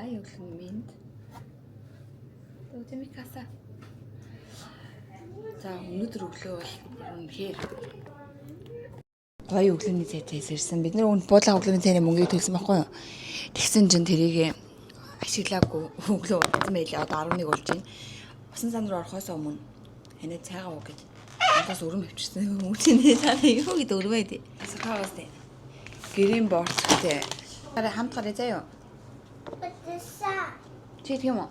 Гай өглөө минь. Төвчмик каса. За өнөөдөр өглөө бол үнэхээр гоё өглөөний цайцаас ирсэн. Бид нар өнө буудлаа өглөөний цайны мөнгийг төлсөн байхгүй юу? Тэгсэн чинь тэрийг ашиглаагүй өглөө болсон байлаа. Одоо 11 болж байна. Усан сан руу орохоос өмнө ханаа цайгаа уу гэж надаас өрөм авчирсан. Үүний цаана юу гэдэг өрөө байдэ. Асахаас тэ. Гэрийн борцтой. Хараа хамт гараа заяа. Чи тийм үү?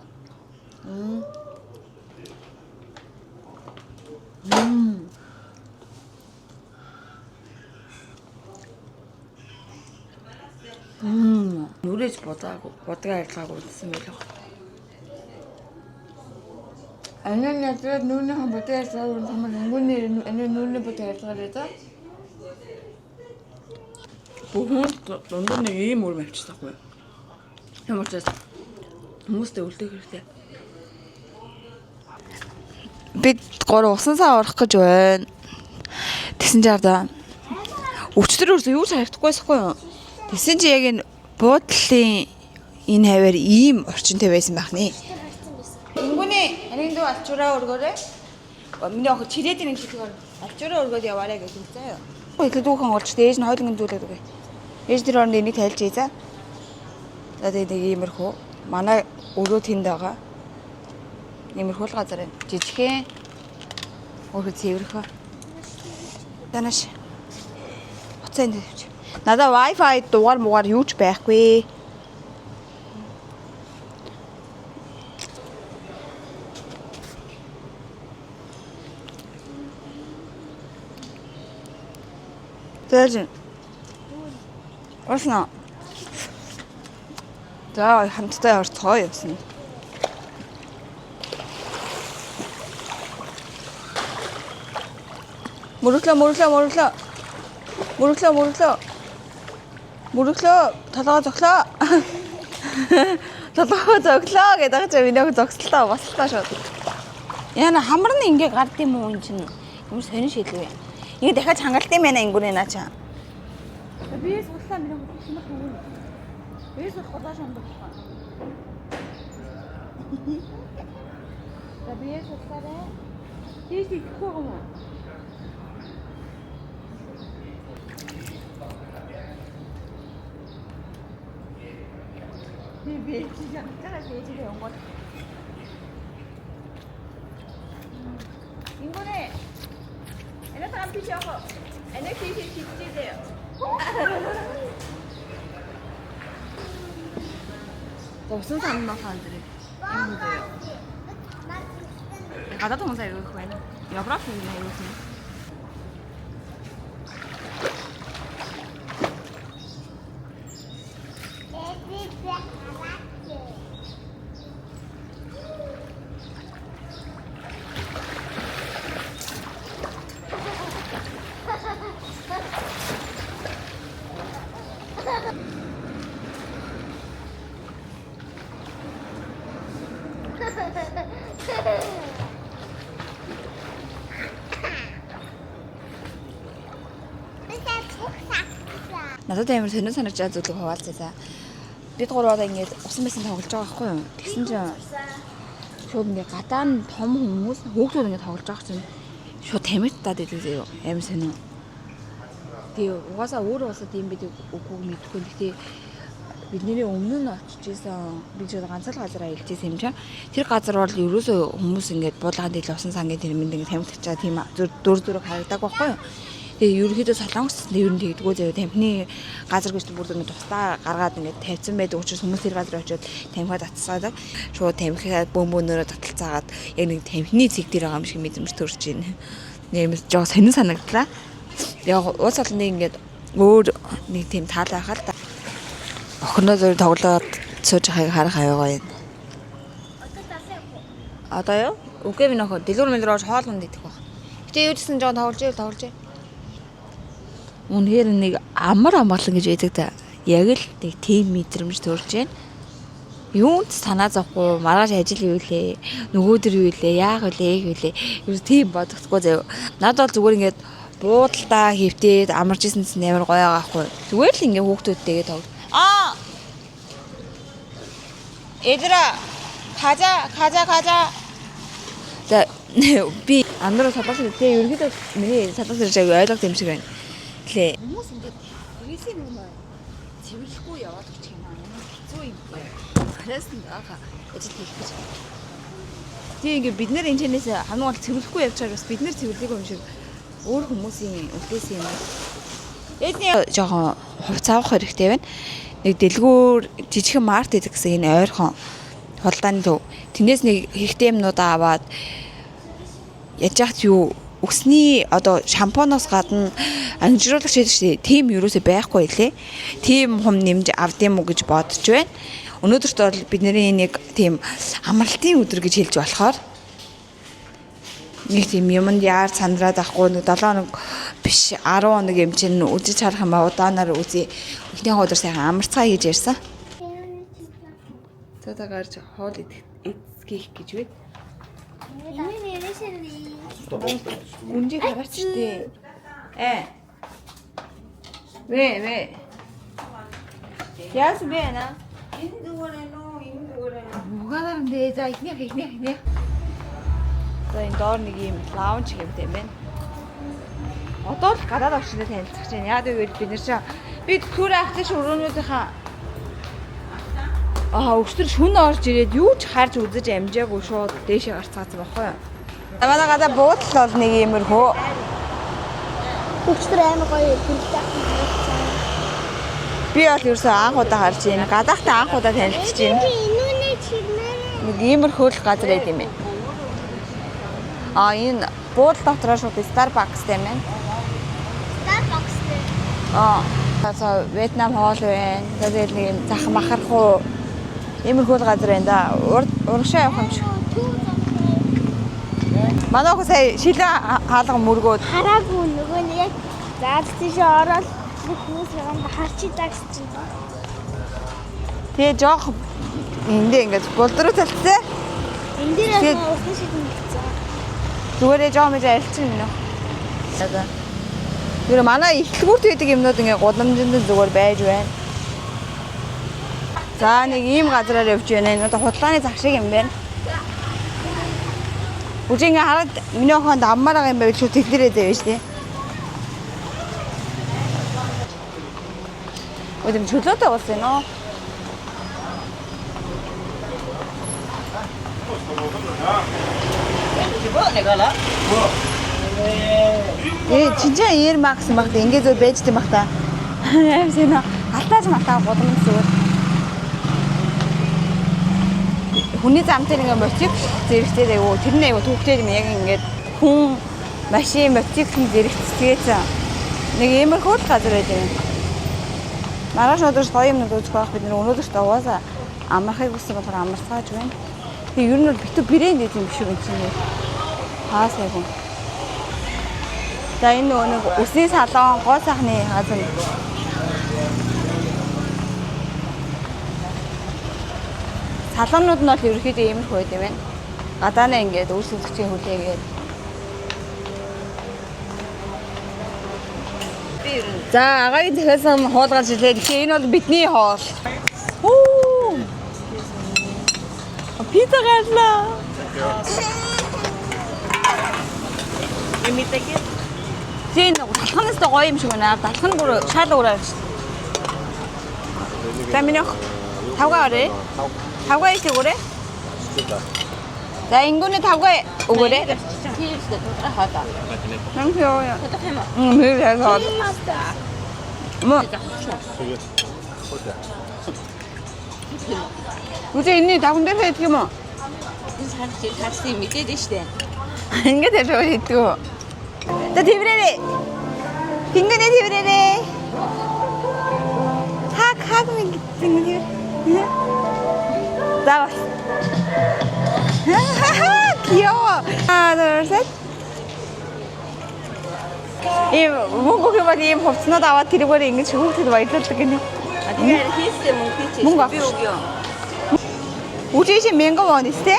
Нүрэж бодгоо ажиллагаагүй гэсэн мэл баг. Анаа ядраа нүрийн хамбатай ажиллагаа юм өнгөний нүрийн ботой ажиллагаа даа. Бүгд дундаа нэг ийм үр мавччихсан байхгүй. Ямар ч бас хүмүүстэй үлдэх хэрэгтэй. Бид 3 усан саа орох гэж байна. Тэгсэн чинь авда. Өчтөр юу харагдахгүйсэхгүй юу? Тэгсэн чи яг энэ буудлын энэ хаваар ийм орчинтой байсан бахны. Өнгөний анийн дүү алчураа өргөөрэй. Миний охид чирээдийн нэг хэлгээр алчураа өргөөд яваарэ гэж хэлсэн юу? Ихэд дүүхэн олж дээж нь хойлон зүйлээд үгүй. Ээж тэр оронд энийг тайлж ийзаа. За тэгээд нэг иймэрхүү манай өрөө тэнд байгаа. Иймэрхүү л газар байна. Жижигхэн өөрөө цэвэрхэ. Танаш. Уцаа энэ тавьчих. Надаа Wi-Fi дугаар муугаар юу ч байхгүй. Тэжин. Осноо. За хамтдаа орцгоо явсан. Мөрөглөө толгой зөглөө. Толгой зөглөө гэдэг чинь миний зөксөлтөө баслаа шууд. Яна хамарны ингээ гард юм уу эн чинь. Ямар сонир шийдлээ. Ингээ дахиад хангалт юм байна ингүүрээ наачаа. Бээс урлаа миний хөдөлмөр хөвгөн. Бээс худаа шамдах. Бээс урлаа. Тийш ихгүй юм уу? Бээс яхаа бээжээ өнгө. 이번에 애나 사람 피셔고 애나 피시 집지대요. 무슨 사람만 사람들이 있는데요. 가다 동사 이거 그거는 여브라 피는 이거. Надад амар сонир санагдаж зүйлийг хуваалцаасаа. Бид гурваа ингээд усан байсан тоглож байгаа байхгүй юу? Тэгсэн чинь шууд ингээд гадаа нь том хүмүүс хүүхдүүд ингээд тоглож байгаа чинь шууд тамиртаад идэв зөө. Амар сонир. Тэгээ угаасаа өөрөө усад юм бид үгүй мэдгүй. Гэхдээ бидний өмнө нь очиж исэн би ч ганцаар газараа илжсэн юм чаа. Тэр газар бол ерөөсөө хүмүүс ингээд буулгаанд ил усан сангийн тэрмэнд ингээд тамиртаж байгаа тийм дөр харагдаагүй байхгүй юу? Тэгээ ерөнхийдөө солонгос нэрэн тэгдэггүй заяа тамхины газар гэж бүр ингэ тусдаа гаргаад ингэ тавьсан байдаг учраас хүмүүс тэр газар очиод тамхиа татсаад шууд тамхиа бөмбөнөөрөө таталцаагаад яг нэг тамхины цэг дээр байгаа юм шиг мэдрэмж төрж байна. Нэмээс жоо сонин санагдлаа. Яг уус олны ингэ өөр нэг тийм таалаа хаа л да. Охиноо зөв тоглоод сууж байгааг харах аюугаа юм. Одоо юу? Үгүй би нөхө дэлгүүр мэлрөөж хоол унд идэх баг. Гэтэ юу гэсэн жоо тоглож. Үнэхээр нэг амар амгалан гэж байдаг та. Яг л нэг тийм мэдрэмж төрж байна. Юунд санаа зовхгүй маргааш ажил юу лээ. Нөгөөдөр юу лээ. Яах вэ? Юу тийм бодохгүй заяа. Над бол зүгээр ингээд буудалтаа хөвтээд амарч исэн чинь амар гоё байгаа хгүй. Зүгээр л ингээд хүүхдүүдтэйгээ тоглож. 얘들아 가자. 자, 비 안으로 잡았을 때 여기도 미니 잡았을 때 여자 댐식 байна. 네. хүмүүс ингээд гэрээсээ нүмээ цэвэрлэхгүй яваад очих юм аа. Хэцүү юм байна. Хараас нь аа ажил хийх гэж. Тэгээ ингээд бид нэр энэ чэнээс хамгийн гол цэвэрлэхгүй явж байгаа бас бид нэр цэвэрлэегүй юм шиг өөр хүмүүсийн үлдээс юм. Эдний жоохон хувц авах хэрэгтэй байна. Нэг дэлгүүр жижигхэн март идэх гэсэн энэ ойрхон хулдааны төв. Тэндээс нэг хэрэгтэй юмнуудаа аваад яж яхад юу өсний одоо шампуноос гадна ангижруулагч гэдэг чинь тийм юусоо байхгүй лээ. Тийм хум нэмж авдсан уу гэж бодож байна. Өнөөдөрт бол бидний нэг тийм амралтын өдөр гэж хэлж болохоор нэг тийм юмд яар сандраад ахгүй нэг 7 хоног биш 10 хоног юм чинь үзэж харах юм ба удаанаар үзье. Эхний өдөр сайхан амарцгаа хийж ярьсан. Цаатаа гарч хоол эцгийх гэж байна. Үнжиг хараач тээ. 왜? 야스 왜나? 뭐가 다른데? 자, 그냥. За энэ доор нэг юм лаунж гэмтэй байна. Одоо л гадаад авчираа танилцах чинь. Яагаад гэвэл бид нэр чинь бид түр ахчих өрөөнүүдийнхаа өчтөр шүн орж ирээд юу ч харж үзэж амжаагүй шууд дээшээ гарцгаасан байхгүй юу? Манай гадаа буудлал бол нэг иймэрхүү. Өчтөр амар гоё хөлтэй. Би бол ерөөсөө анх удаа харж байна. Гадаахтай анх удаа танилцж байна. Нэг иймэрхүү л газар байд юм байна. Энэ буудлал дотроо шууд Starbucks юм байна. Starbucks дээр. За Вьетнам хоол байна. Тэгээд нэг юм зах махархуу иймэрхүү газар байна да. Урагшаа явах юм шиг. Манайх сая шилэн хаалга мөргөөд Хараагүй нөгөө нэг яг заад тийш ороод нэг хүмүүс яванда харчидаа гэсэн чинь. Тэгээ жоох эндээ ингээд болдруу талцсан. Энд дээр усны шидэн гэсэн. Зүгээрээ жоох мэж арилчин нэ. Тэр манай ихлгүүрт байдаг юмнууд ингээд гудамжинд зүгээр байж байна. За нэг ийм газараар явж байна. Энэ одоо худлааны зах шиг юм байна. Үжингээ хараад миний охинд аммаар байгаа юм байл шүү тэлдэрээ заяа шүү дээ. Өдөм чөлөөтэй болсон нөө. Чинчээ ээр макс магт ингэ зөв байж тийм бах та. Аимсэ нөө алтааж матаа гудамж зүгээр. Хүний зам дээр ингээ мотик зэрэгтэй айгу тэрний айгу түүхтэй юм яг ингээд хүн машин мотикл зэрэгцгээсэн нэг иймэрхүү газар байдаг. Маргааш өдөр гоё юмнууд үзэх байх бид нэр өнөөдөрт угаасаа амархыг хүссэн болохоор амарцгааж байна. Тэгээ ер нь бол битүү брэнд гэдэг юм шиг юм чинь. Хаасайгүй. За энэ нөгөө нэг үсний салон гоо сайхны газар. Салонууд нь бол ерөөхдөө иймэрхүү байд юм байна. Гадаанаа ингээд үйлчлэгчийн хүлээгээд. За агагийн захиалсан хуулгаж илээ. Тэгэхээр энэ бол бидний хоол. Пицца гарлаа. Эмитэйг. Зин талханаас гоё юм шиг байна. Талхан бүр шал ураа. За минийх тавгаа орё. Тавгаа их өгөөрэй. За ингүүний тавгаа өгөөрэй. Тийшээ тутра хаата. Намхио. Мэр яагаад? Мо. Үгүй энэ тавхан дээр хийх юм уу? Энэ харсан мэдээд нь штэ. Ингээд яж хийдэг. За тэрвэрээ. Тэнгэнэ тэрвэрээ. Хаг минь тэнгэнэ. За. 귀여워. 하나, 둘, 셋. 이 뭔가 이 법스나 나와 드리버리 인근 중국에도 많이 들었겠네. 디가 히스 몽피치 뭔가. 비오기요. 우주신 맹거 원 있어?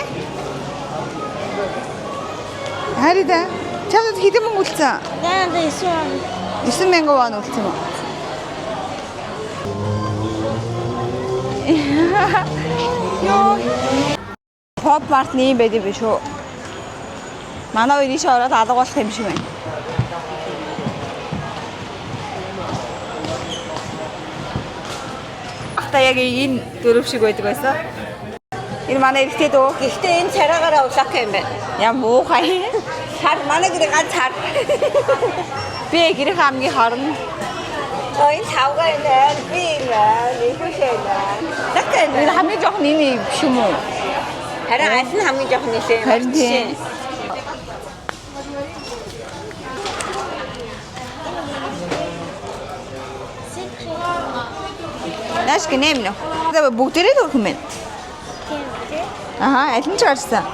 하리다. 저도 히드문 못자. 나한테 있어. 있으면 맹거 원 없지 뭐. Ёо. Pop Mart ийм байдаг биш үү? Манай хоёр ийшээ ороод алга болох юм шиг байна. Ахта яг энэ дөрөв шиг байдаг байсан. Энэ манай эрэгтэй дөө. Гэхдээ энэ цараагаараа улаах юм байна. Яа муухай. Хар манай гэрээ ганц хар. Би гэрээ хамгийн хорно. Энэ тавгаа энэ би энэ ихшээна. Дахин Энэ хамгийн жоох нь энэ биш юм уу? харин аль нь хамгийн жоох нэлээ юм. Харин тийм. Наш гинэм нэ. Тэгээ бүгдээрээ дөрөх юм байна. Аха, аль нь ч гарсан.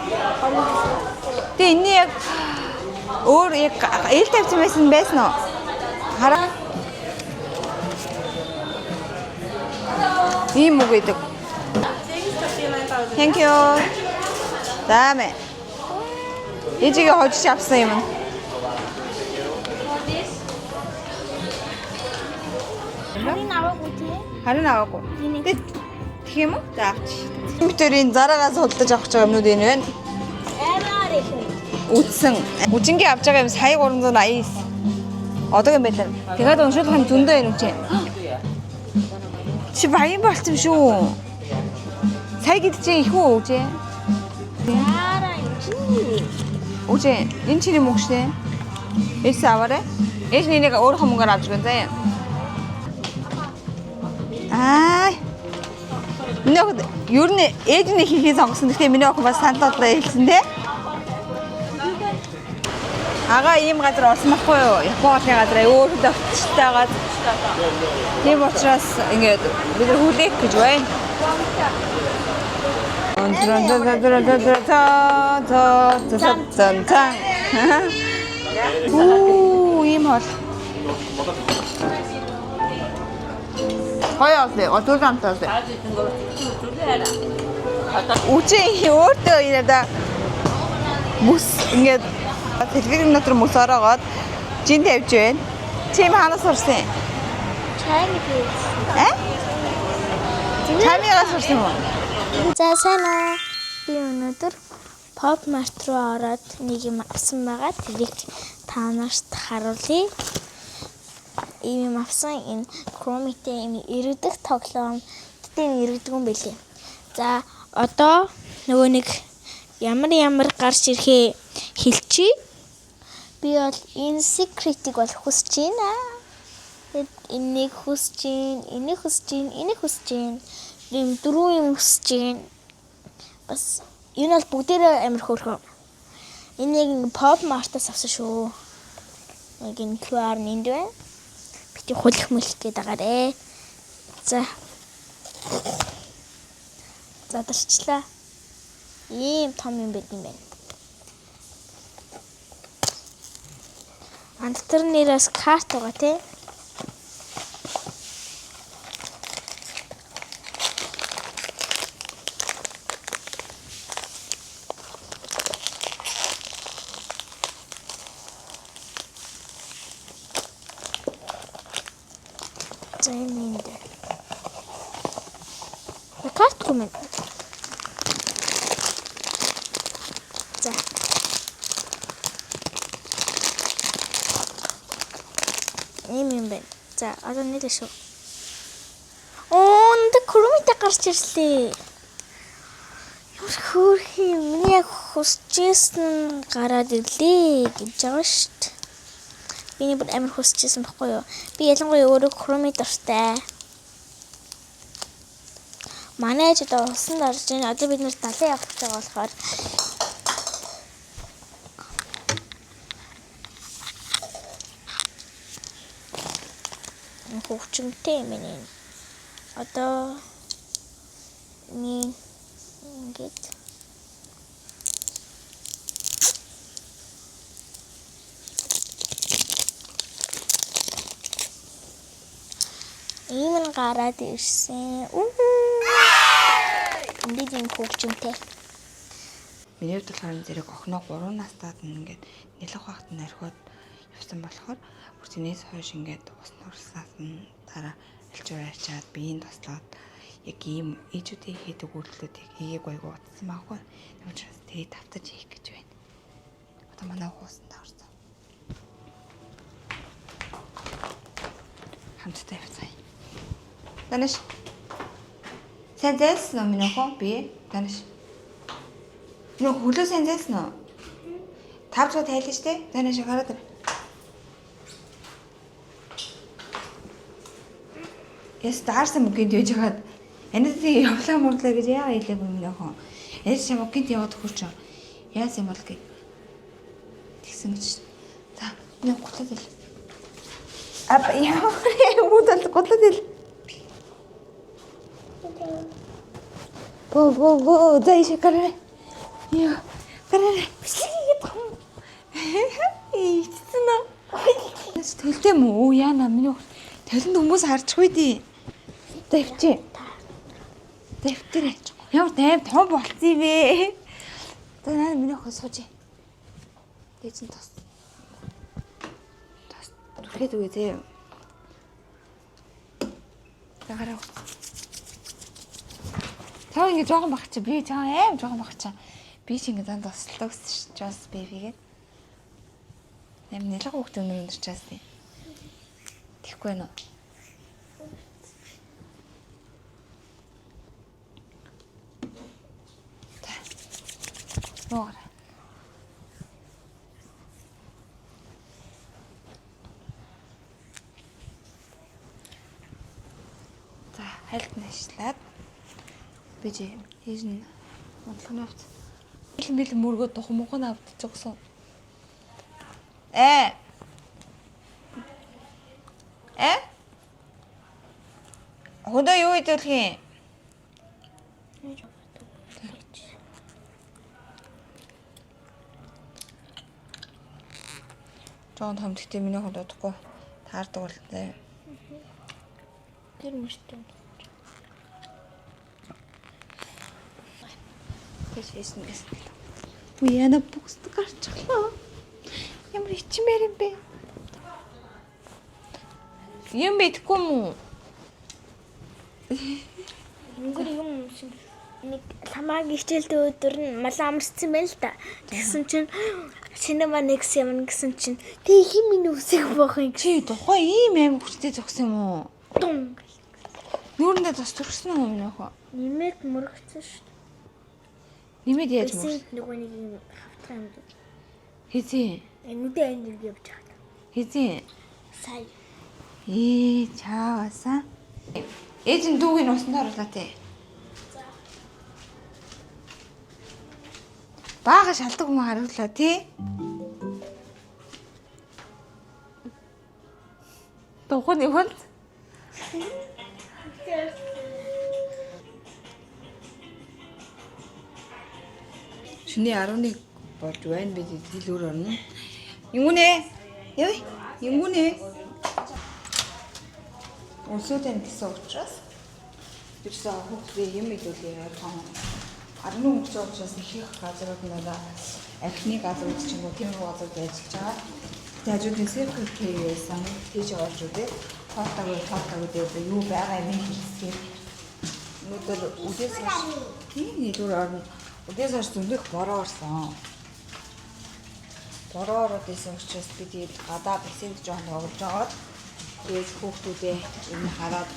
Тэгээ энэ яг өөр яг ээл тавьсан байсан уу? Хараа. Ийм үг гэдэг. Thank you. 다음에 이지가 허지시 앞서임은 Харин аваагүй тий. харин аваагүй. Тийм үү? За авчих. Компьютерийн зараагаас худалдаж авах гэж байгаа юмнууд энэ байна. Амар их. Үтсэн. Үжингийн авч байгаа юм сая 389. Одоо юм байлаа. Тэгээд уншуулах юм зөндөө юм чи. Чи баян болцсон шүү. Сая гэдэг чинь их үү үжээ? Яараа юм чи. Үжээ, энэ чиний мөнгө штэ. Эс аваарай. Эс нэг өөрийнхөө мөнгөөр авч гэн заяа. Аа. Нэг юу нэ ээж нь хийхээ сонгосон. Гэхдээ миний охин бас саналаадлаа хэлсэн те. Ага ийм газар орсон байхгүй юу? Японы газар өөрөдөө өвчтэйгаад. Тийм учраас ингээд бид хүлээх гэж байна. Ийм хол. Гоё аль одуулантаас. Үчи өөртөө яриада мөс ингээд телевизэн дотор мөс ороогоод жин тавьж байна. Чим ханаас сурсан? Чайны бий. Чамигаас сурсан юм уу? За сайн уу. Би өнөөдөр Pop Mart руу ороод нэг юм авсан байгаа. Тэрийг та нарт харуулъя. Ийм юм авсан энэ Chrome-тэй ийм иргэдэх тоглоом. Тэд иргэдэг юм бэлээ. За одоо нөгөө нэг ямар гарч ирэхээ хэлчихье. Би бол энэ secret-ийг бол хүсэж байна. Энийг хүсэж байна, энийг хүсэж байна, энийг хүсэж байна. Ийм дөрөв юм хүсэж байна. Бас энэ бол бүгдээрээ амар хөөрхөн. Энийг Pop Mart-аас авсан шүү. Нэг энэ QR нэнд байна. Бити хулих мөлх гээд байгаарэ. За. За дашчлаа. Ийм том юм байт юм байна. Антар нэрээс карт байгаа тий. Зайнэнд. Карт комент. За. Ийм юм байна. За, одоо нэлээ шүү. Онд Chrome-тэй гарч ирлээ. Ямар хөөрх юм. Миний яг хүсчихсэн гараад ирлээ гэж байгаа шүү дээ. Биний бүр амар хүсчихсэн баггүй юу? Би ялангуяа өөрөө Chrome дуртай. Манай ээж одоо усан дарж байна. Одоо бид нэр далайн явах гэж байгаа болохоор хөвчмтэй юм ээ. Одоо ингээд ийм нь гараад ирсэн. Энд ийм хөвчмтэй. Миний хувьд болохоор зэрэг охиноо 3 настайд ингээд нэлэх багт нь орхиод явсан болохоор бүртнээс хойш ингээд ус нурсаас нь дараа альчуур ачаад биеийн тослоод яг ийм ээжүүдийн хийдэг үйлдэлүүдийг хийгээгүй айгу утсан байхгүй. Тэгмээс тэгээ давтаж хийх гэж байна. Одоо манай хуусанд орсон. Хамтдаа явцгаая. Танаш. Сайн зайлсан уу минь хоо би? Танаш. Нөө хөлөө сайн зайлсан уу? 5 цаг тайлж штэ. Танаш хараад ир. Яс даарсан мөнгөнд явж хагаад анидын явлаа мөрлөө гэж яагаад хэлээгүй минь хоо. Яаж ч юм гинт яваад хурч. Яасан юм бол гэ. Тэгсэн гэж. За, нэг готлоод ил. Апа яа, муудал готлоод ил. Бо, дай шикарэ. Яа, карэ. Бисгийгээд хам. Ийцэн аа. Тэс тэлдэм үү яана миний талент хүмүүс харчихгүй дээ. Дэвчээ. Дэвтэрэ. Ямар тайм том болцсон бэ? Одоо наа миний хөө сууж. Дээжин тас. Тас түлхээд үгүй зэ. Тагараа. Таа ингэ жоохон багч би жаа аим жоохон багч. Би ч ингэ дандаа өсөлтөө өсөж жаас бэбигээд. Нэм нэлэг хүүхд өнөр өндөрчээс тий. Тэхгүй нөө. Нуур. За, хайлт нашлаад би хийж н бодлогын авт. Бил мөргөө тухмууг нь авт зогсон. Хөдөө юу идэх юм? Жоон томдогтой миний хол удахгүй таардаг болтой. Тэр мөртөө. Тэшээсэн гэсэн. Үе яна бүст гарчихлаа. Ямар ичмээр юм бэ? Юм битгүй мүү? Өнгөр юм шиг нэг ламаг хичээлтэй өдөр нь мал амарсан байл та. Тэгсэн чинь шинэ манекс юм гэсэн чинь тэг хим минь үсэх бохын Чи тухай ийм аим хүчтэй зогсон юм уу? дун. Нүүрэндээ тас төрсөн юм минь охоо. Нэмээд мөрөгцсөн шүү дээ. Нэмээд яаж мөр? Эсвэл нөгөө нэг юм хавтаа юм даа. Хизээ. Энүүдээ энэ явж байгаа. Хизээ. Сая. Чааваса. Ээж нь дүүгийн усанд оруулаа те. Бага шалдаг хүмүүс харууллаа тий. Тухайн юм. Шүний 11 болж байна бид хэлүүр орно. Юм үнэ? Яв? Юм үнэ? Улсуудын гэсэн учраас бидсэн хүүхдээ юм идүүлээ том 11 гэж учраас их газрууд надаа архины газрууд ч юм уу тийм газрууд ажиллаж байгаа. Тэжүүдийн Circle K-ээс тийж орж үдээ тоотаагүй дээ юу байгаа юм хэлсээр өнөөдөр үдээс тийм хэлүүр орно. Үдээс хойш зөндөх бороо орсон. Бороо ороод исэн учраас би тэгээд гадаа бисэнд жоон тоглож байгаа. Тэгээд хүүхдүүдээ энэ хараад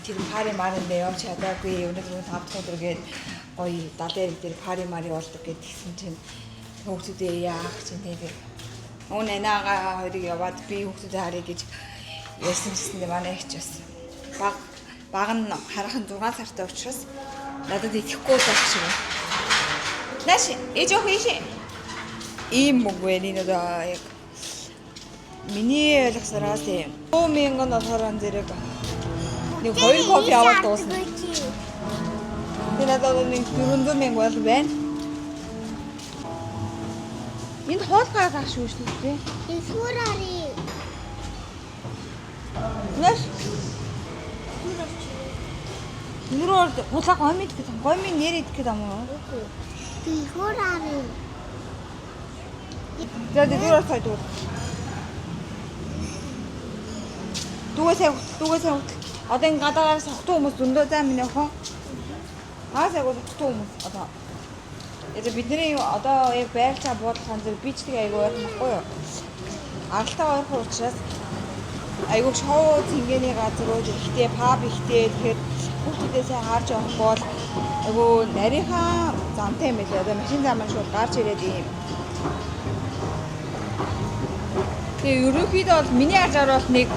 тэр пари маранд явж чадаагүй өнөөдөр 5 дахь өдөр гээд гоё далайн дээр пари мари болдог гэдгийгсэн чинь хүүхдүүдээ яах чинь тэгээд өөний наага хоёрыг яваад би хүүхдүүдээ харъя гэж ярьсан гэсэндээ манай ихч бас баг нь харахын 6 сартай учраас надад итгэхгүй байх шиг. Наш ээж өх ийш ийм мөгөө энэ одоо яг миний ойлгосоор тийм 100,000 долларын зэрэг нэг 2 кофе аваад дуусна. Тэр надад нэг 400,000 бол байна. Энд хоол гаргах шүү дээ. Эсвэрari. Нэш. Нүрээр булаа гомид гэдэг. Гомын нэр идэх гэдэг юм уу? Эсвэрari. За дөрөөр сайд. Дугасаа Одоо энэ гадаагаас сохтуу хүмүүс зөндөө зам минь яах вэ? Хаас айгуу сохтуу хүмүүс одоо. Яг бидний одоо яг байрлаа буудлахын зэрэг бичдэг айгуу байхгүй юу? Аралтай ойрхон учраас айгуу шоу цэнгэний газрууд ихтэй паб ихтэй тэгэхээр хүүхдүүдээ сайн харж явахгүй бол айгуу нарийнхан замтай юм билээ. Одоо машин зам маань шууд гарч ирээд ийм. Тэгээ ерөнхийдөө бол миний харж бол нэг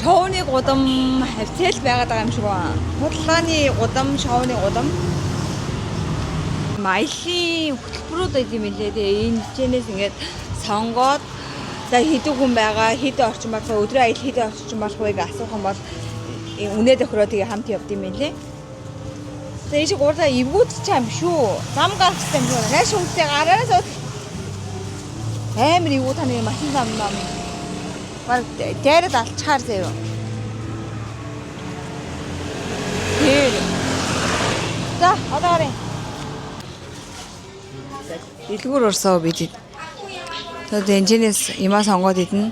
шоуны гудам хавцал байгаад байгаа юм шиг байна. Худлааны гудам, шоуны гудам. Маялын хөтөлбөрүүд байд юм лээ. Тэгээ энэ хичээнээс ингээд сонгоод за хэдэн хүн байгаа, хэдэн орчин байгаа, өдрийн аял хэдэн орчин болохыг асуух юм бол үнэ тохироо тэгээ хамт явд юм лээ. Тэгээ чи гурдаа эвгүүд ч юм шүү. Зам гарахтай юм шүү. Нааш хүнтэй гараараа сууд. Амар эвгүүд таны машин зам ном. Баг дайраад алчхаар заяа. Тэр. За, одоо гарыг. Дэлгүүр орсоо бид. Тэгээд энэчнээс ямаа сонгоод идэнэ.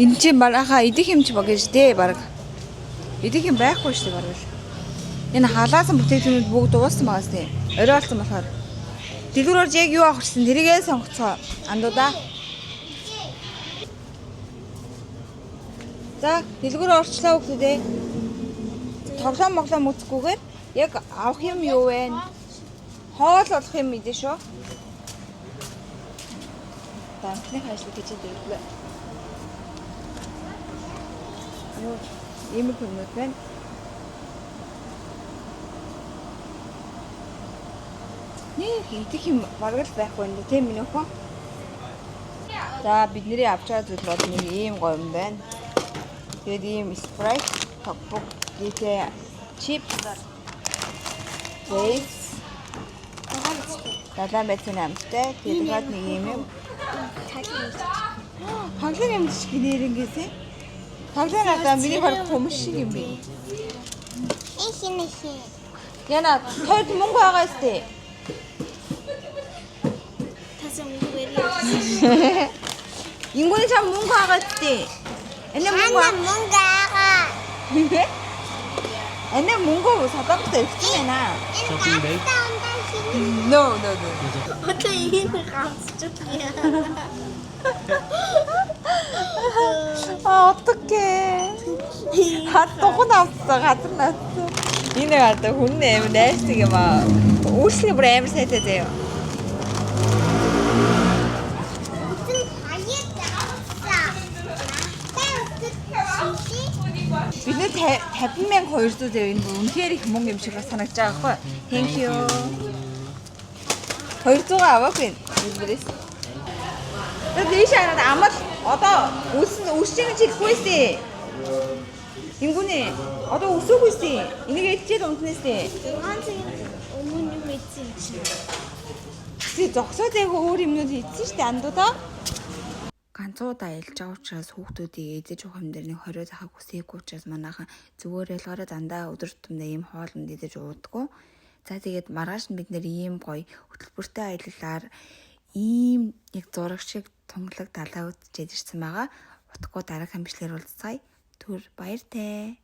Энэ чинь бараха идэх юм чи багэж дээ баг. Идэх юм байхгүй шүү дээ баг. Энэ халаасан бүтээгдэхүүнүүд бүгд дууссан байгаас дээ. Орой болсон болохоор дэлгүүр орж яг юу авах гэсэн тэрийгээ сонгоцгоо. Андуудаа. За, дэлгүүр орчлоо хүмүүсээ. Тоглоом үзэхгүйгээр яг авах юм юу вэ? Хоол болох юм идэ шүү. Банкны ажлыг хийж ирлээ. Юу ийм хүмүүс байна. Нэг идэх юм бараг л байхгүй нэ тийм минь өхөө. За бидний авч байгаа зүйл бол нэг ийм гоё юм байна. Тэгээд ийм спрайт, токбок, гээтэй чипс, лейс, далайн байцын амттай. Тэгээд нэг ийм юм. Хаглан юм шиг нэрнгээсэ. Хаглан надаа миний баг хүмүүс шиг юм бэ. Яна тойд мөнгө байгаа сте. Ингүүний чам мөнгө байгаа сте. Эне мөнгө байгаа. Эне мөнгө садагтай өгсөн байна. No. Одоо ийм ганцчуд яа. 어떡해. 핫도그 나왔어, 가슴 나왔어. 니네 갔다 혼내, 내시게 막, 옷이 뭐 애물 세대돼요. бид нэр 50,000 200 зэв энэ үнэхээр их мөнгө юм шиг санагдаж байгаа хгүй. Thank you. 200 аваагүй. Биднээс. Тэгээд ийш хараад амал одоо үсчийн чихгүйсээ. Ингүнэ одоо өсөөгүйсээ. Энийг эдчээд унтнээсээ. 6 цагийн өмнө юм ийдсэн чинь. Чи зогсоод яг өөр юмнууд ийдсэн шүү дээ андуудаа. Ганцуудаа ялж байгаа учраас хүүхдүүдийг эдэж уух юм дээр нэг 20 захаг үсээгүй учраас манайхан зүгээр ялгаараа дандаа өдөр тутамдаа ийм хоолнд эдэж уудаггүй. За тэгээд маргааш нь бид нэр ийм гоё хөтөлбөртэй аяллаар ийм яг зураг шиг тунгалаг далаа үзчихэд ирсэн байгаа. Утгагүй дараагийн бичлэгээр уулзцгаая. Түр баяртай.